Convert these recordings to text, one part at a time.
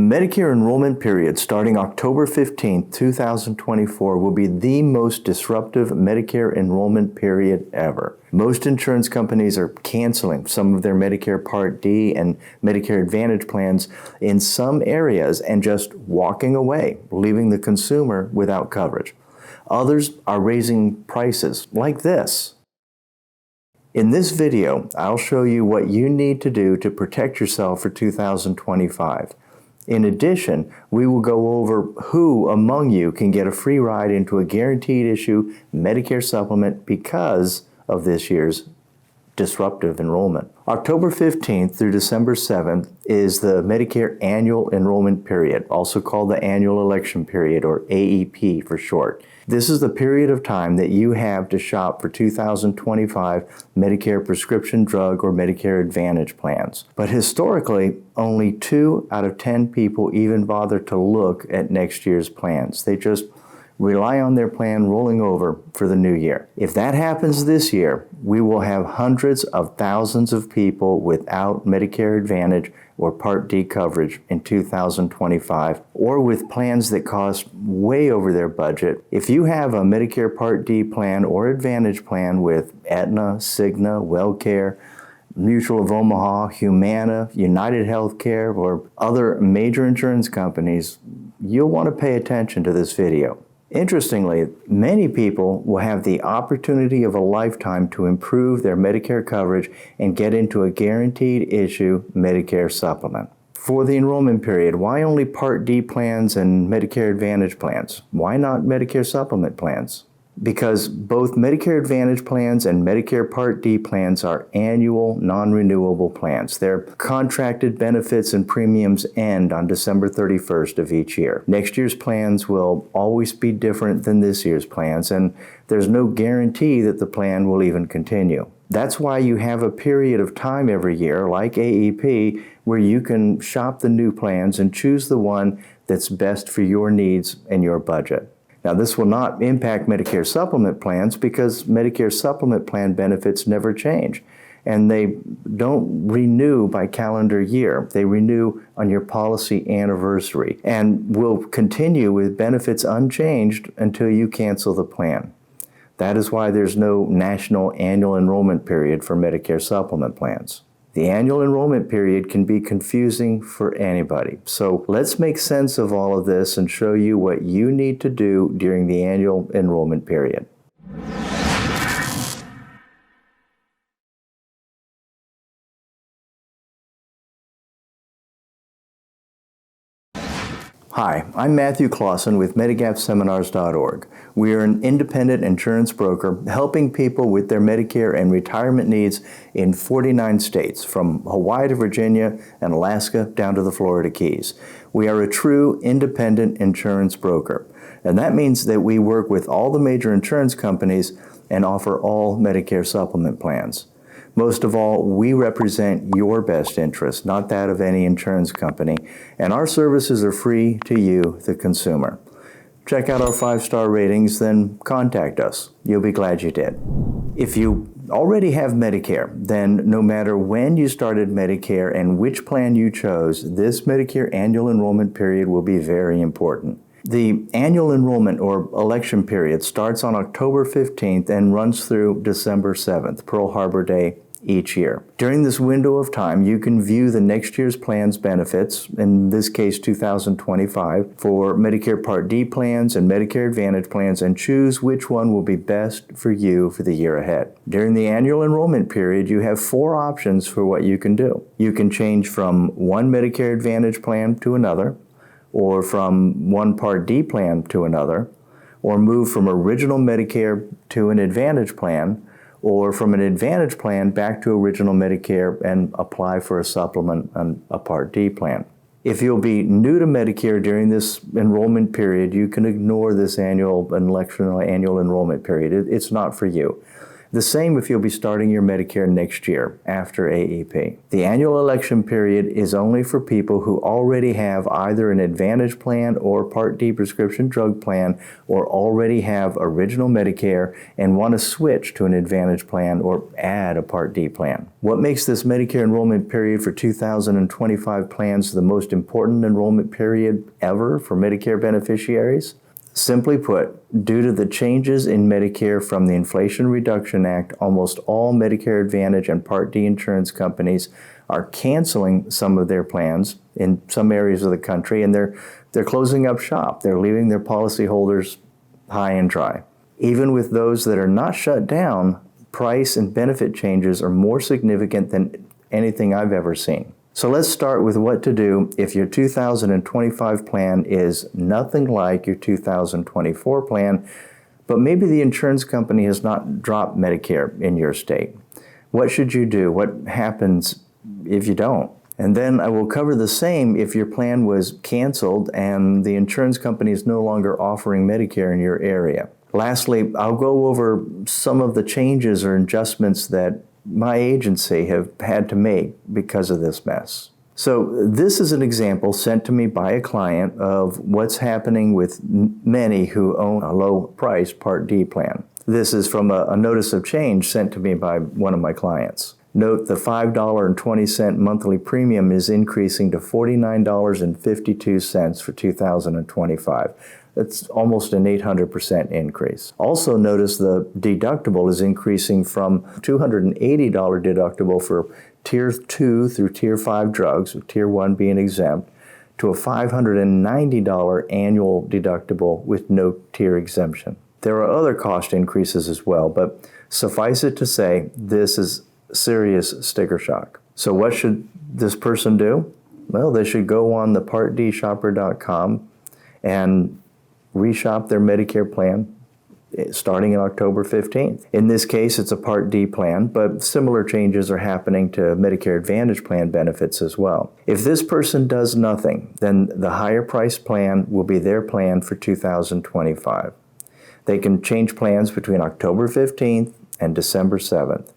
The Medicare enrollment period starting October 15, 2024 will be the most disruptive Medicare enrollment period ever. Most insurance companies are canceling some of their Medicare Part D and Medicare Advantage plans in some areas and just walking away, leaving the consumer without coverage. Others are raising prices like this. In this video, I'll show you what you need to do to protect yourself for 2025. In addition, we will go over who among you can get a free ride into a guaranteed issue Medicare supplement because of this year's disruptive enrollment. October 15th through December 7th is the Medicare Annual Enrollment period, also called the Annual Election Period, or AEP for short. This is the period of time that you have to shop for 2025 Medicare prescription drug or Medicare Advantage plans. But historically, only 2 out of 10 people even bother to look at next year's plans. They just rely on their plan rolling over for the new year. If that happens this year, we will have hundreds of thousands of people without Medicare Advantage or Part D coverage in 2025, or with plans that cost way over their budget. If you have a Medicare Part D plan or Advantage plan with Aetna, Cigna, WellCare, Mutual of Omaha, Humana, United Healthcare, or other major insurance companies, you'll want to pay attention to this video. Interestingly, many people will have the opportunity of a lifetime to improve their Medicare coverage and get into a guaranteed issue Medicare supplement. For the enrollment period, why only Part D plans and Medicare Advantage plans? Why not Medicare supplement plans? Because both Medicare Advantage plans and Medicare Part D plans are annual, non-renewable plans. Their contracted benefits and premiums end on December 31st of each year. Next year's plans will always be different than this year's plans, and there's no guarantee that the plan will even continue. That's why you have a period of time every year, like AEP, where you can shop the new plans and choose the one that's best for your needs and your budget. Now, this will not impact Medicare supplement plans because Medicare supplement plan benefits never change, and they don't renew by calendar year. They renew on your policy anniversary and will continue with benefits unchanged until you cancel the plan. That is why there's no national annual enrollment period for Medicare supplement plans. The annual enrollment period can be confusing for anybody. So let's make sense of all of this and show you what you need to do during the annual enrollment period. Hi, I'm Matthew Clausen with MedigapSeminars.org. We are an independent insurance broker helping people with their Medicare and retirement needs in 49 states, from Hawaii to Virginia and Alaska down to the Florida Keys. We are a true independent insurance broker, and that means that we work with all the major insurance companies and offer all Medicare supplement plans. Most of all, we represent your best interest, not that of any insurance company, and our services are free to you, the consumer. Check out our 5-star ratings, then contact us. You'll be glad you did. If you already have Medicare, then no matter when you started Medicare and which plan you chose, this Medicare annual enrollment period will be very important. The annual enrollment or election period starts on October 15th and runs through December 7th, Pearl Harbor Day, each year. During this window of time, you can view the next year's plan's benefits, in this case 2025, for Medicare Part D plans and Medicare Advantage plans, and choose which one will be best for you for the year ahead. During the annual enrollment period, you have 4 options for what you can do. You can change from one Medicare Advantage plan to another, or from one Part D plan to another, or move from original Medicare to an Advantage plan, or from an Advantage plan back to original Medicare and apply for a supplement and a Part D plan. If you'll be new to Medicare during this enrollment period, you can ignore this annual enrollment period. It's not for you. The same if you'll be starting your Medicare next year after AEP. The annual election period is only for people who already have either an Advantage plan or Part D prescription drug plan, or already have original Medicare and want to switch to an Advantage plan or add a Part D plan. What makes this Medicare enrollment period for 2025 plans the most important enrollment period ever for Medicare beneficiaries? Simply put, due to the changes in Medicare from the Inflation Reduction Act, almost all Medicare Advantage and Part D insurance companies are canceling some of their plans in some areas of the country, and they're closing up shop. They're leaving their policyholders high and dry. Even with those that are not shut down, price and benefit changes are more significant than anything I've ever seen. So let's start with what to do if your 2025 plan is nothing like your 2024 plan, but maybe the insurance company has not dropped Medicare in your state. What should you do? What happens if you don't? And then I will cover the same if your plan was canceled and the insurance company is no longer offering Medicare in your area. Lastly, I'll go over some of the changes or adjustments that my agency have had to make because of this mess. So this is an example sent to me by a client of what's happening with many who own a low-price Part D plan. This is from a notice of change sent to me by one of my clients. Note the $5.20 monthly premium is increasing to $49.52 for 2025. That's almost an 800% increase. Also notice the deductible is increasing from $280 deductible for Tier 2 through Tier 5 drugs, with Tier 1 being exempt, to a $590 annual deductible with no tier exemption. There are other cost increases as well, but suffice it to say, this is serious sticker shock. So what should this person do? Well, they should go on the PartDshopper.com and reshop their Medicare plan starting on October 15th. In this case, it's a Part D plan, but similar changes are happening to Medicare Advantage plan benefits as well. If this person does nothing, then the higher price plan will be their plan for 2025. They can change plans between October 15th and December 7th.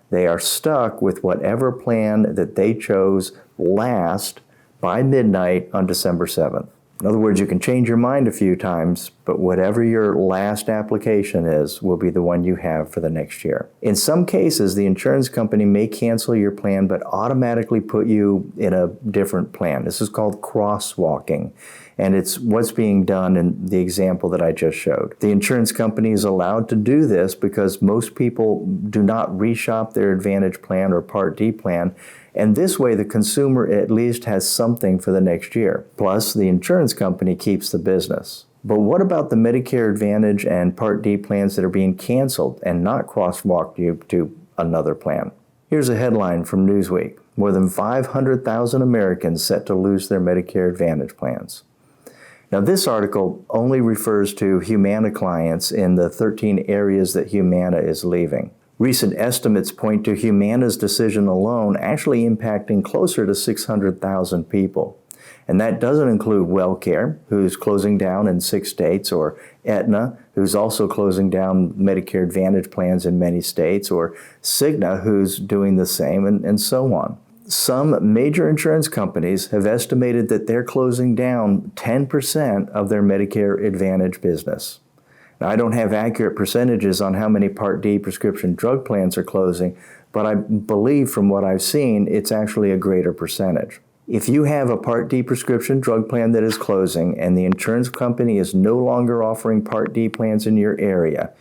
They are stuck with whatever plan that they chose last by midnight on December 7th. In other words, you can change your mind a few times, but whatever your last application is will be the one you have for the next year. In some cases, the insurance company may cancel your plan but automatically put you in a different plan. This is called crosswalking, and it's what's being done in the example that I just showed. The insurance company is allowed to do this because most people do not reshop their Advantage plan or Part D plan, and this way the consumer at least has something for the next year. Plus, the insurance company keeps the business. But what about the Medicare Advantage and Part D plans that are being canceled and not crosswalked you to another plan? Here's a headline from Newsweek. More than 500,000 Americans set to lose their Medicare Advantage plans. Now, this article only refers to Humana clients in the 13 areas that Humana is leaving. Recent estimates point to Humana's decision alone actually impacting closer to 600,000 people. And that doesn't include WellCare, who's closing down in 6 states, or Aetna, who's also closing down Medicare Advantage plans in many states, or Cigna, who's doing the same, and so on. Some major insurance companies have estimated that they're closing down 10% of their Medicare Advantage business. Now, I don't have accurate percentages on how many Part D prescription drug plans are closing, but I believe from what I've seen, it's actually a greater percentage. If you have a Part D prescription drug plan that is closing and the insurance company is no longer offering Part D plans in your area,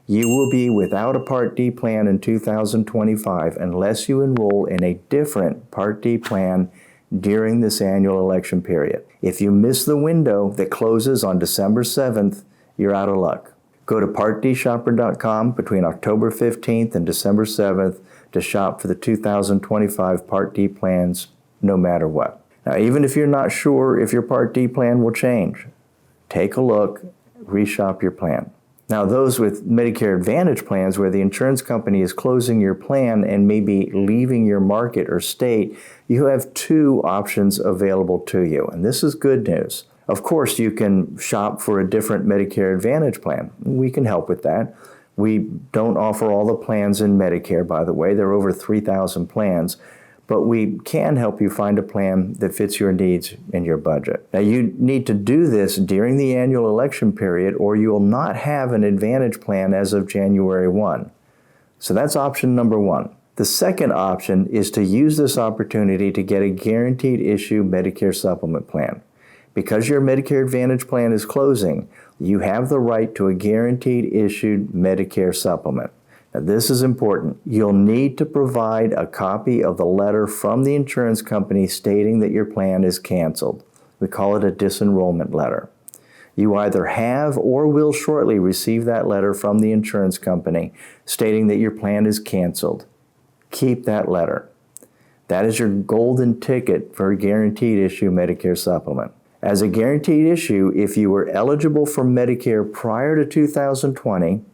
you will be without a Part D plan in 2025 unless you enroll in a different Part D plan during this annual election period. If you miss the window that closes on December 7th, you're out of luck. Go to PartDshopper.com between October 15th and December 7th to shop for the 2025 Part D plans, no matter what. Now, even if you're not sure if your Part D plan will change, take a look, reshop your plan. Now, those with Medicare Advantage plans where the insurance company is closing your plan and maybe leaving your market or state, you have 2 options available to you, and this is good news. Of course, you can shop for a different Medicare Advantage plan. We can help with that. We don't offer all the plans in Medicare, by the way. There are over 3,000 plans, but we can help you find a plan that fits your needs and your budget. Now, you need to do this during the annual election period, or you will not have an Advantage plan as of January 1. So that's option number one. The second option is to use this opportunity to get a guaranteed issue Medicare supplement plan. Because your Medicare Advantage plan is closing, you have the right to a guaranteed issued Medicare supplement. Now, this is important. You'll need to provide a copy of the letter from the insurance company stating that your plan is canceled. We call it a disenrollment letter. You either have or will shortly receive that letter from the insurance company stating that your plan is canceled. Keep that letter. That is your golden ticket for a guaranteed issue Medicare supplement. As a guaranteed issue, if you were eligible for Medicare prior to 2020,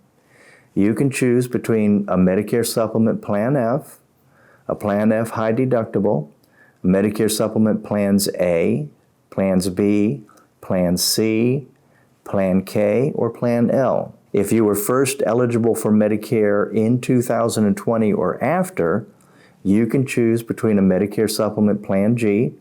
you can choose between a Medicare Supplement Plan F, a Plan F high deductible, Medicare Supplement Plans A, Plans B, Plan C, Plan K, or Plan L. If you were first eligible for Medicare in 2020 or after, you can choose between a Medicare Supplement Plan G,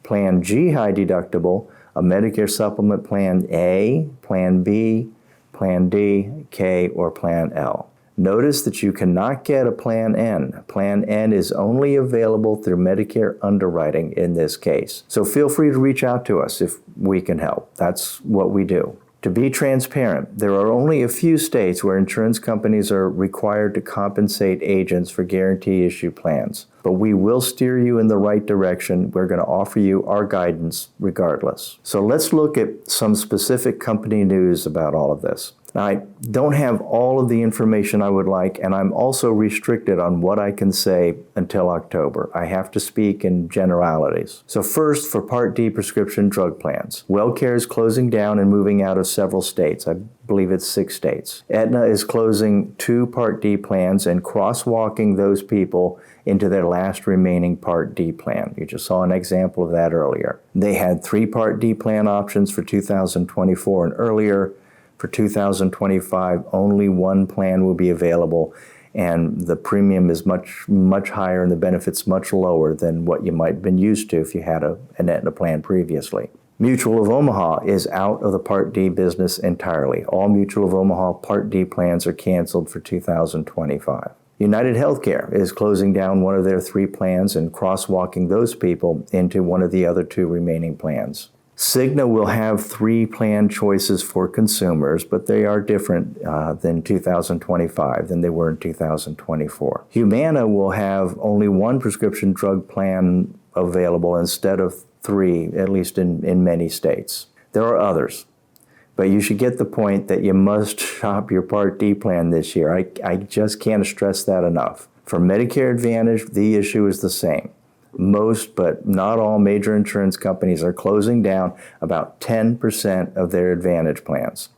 Plan G high deductible, a Medicare Supplement Plan A, Plan B, Plan D, K, or Plan L. Notice that you cannot get a Plan N. Plan N is only available through Medicare underwriting in this case. So feel free to reach out to us if we can help. That's what we do. To be transparent, there are only a few states where insurance companies are required to compensate agents for guarantee issue plans, but we will steer you in the right direction. We're going to offer you our guidance regardless. So let's look at some specific company news about all of this. Now, I don't have all of the information I would like, and I'm also restricted on what I can say until October. I have to speak in generalities. So first, for Part D prescription drug plans, WellCare is closing down and moving out of several states. I believe it's 6 states. Aetna is closing 2 Part D plans and crosswalking those people into their last remaining Part D plan. You just saw an example of that earlier. They had 3 Part D plan options for 2024 and earlier. For 2025, only 1 plan will be available, and the premium is much higher and the benefits much lower than what you might have been used to if you had an Aetna plan previously. Mutual of Omaha is out of the Part D business entirely. All Mutual of Omaha Part D plans are canceled for 2025. United Healthcare is closing down one of their 3 plans and crosswalking those people into one of the other 2 remaining plans. Cigna will have 3 plan choices for consumers, but they are different than 2025 than they were in 2024. Humana will have only 1 prescription drug plan available instead of 3, at least in many states. There are others, but you should get the point that you must shop your Part D plan this year. I just can't stress that enough. For Medicare Advantage, the issue is the same. Most, but not all, major insurance companies are closing down about 10% of their Advantage plans.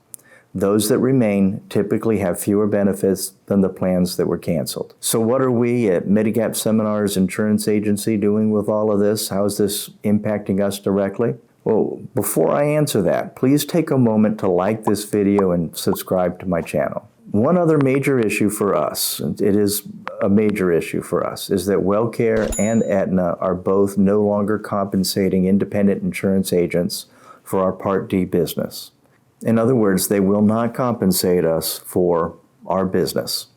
Those that remain typically have fewer benefits than the plans that were canceled. So what are we at Medigap Seminars Insurance Agency doing with all of this? How is this impacting us directly? Well, before I answer that, please take a moment to like this video and subscribe to my channel. One other major issue for us, and it is a major issue for us, is that WellCare and Aetna are both no longer compensating independent insurance agents for our Part D business. In other words, they will not compensate us for our business.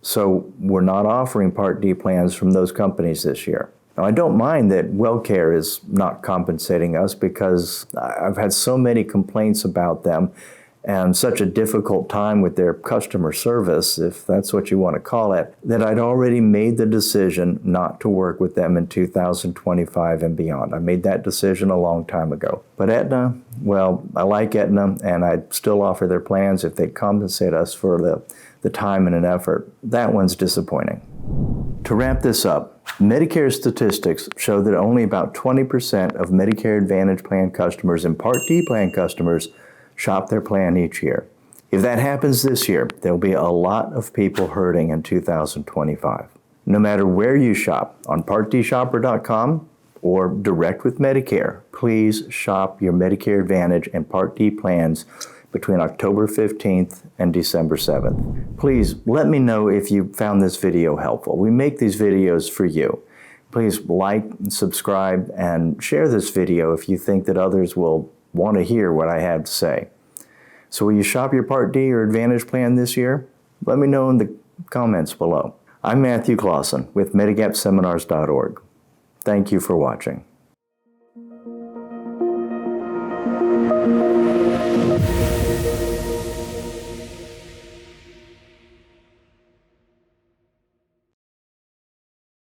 So we're not offering Part D plans from those companies this year. Now, I don't mind that WellCare is not compensating us because I've had so many complaints about them and such a difficult time with their customer service, if that's what you want to call it, that I'd already made the decision not to work with them in 2025 and beyond. I made that decision a long time ago. But Aetna, well, I like Aetna, and I'd still offer their plans if they compensate us for the time and an effort. That one's disappointing. To wrap this up, Medicare statistics show that only about 20% of Medicare Advantage plan customers and Part D plan customers shop their plan each year. If that happens this year, there'll be a lot of people hurting in 2025. No matter where you shop, on PartDshopper.com or direct with Medicare, please shop your Medicare Advantage and Part D plans between October 15th and December 7th. Please let me know if you found this video helpful. We make these videos for you. Please like, subscribe, and share this video if you think that others will want to hear what I have to say. So will you shop your Part D or Advantage plan this year? Let me know in the comments below. I'm Matthew Clausen with MedigapSeminars.org. Thank you for watching.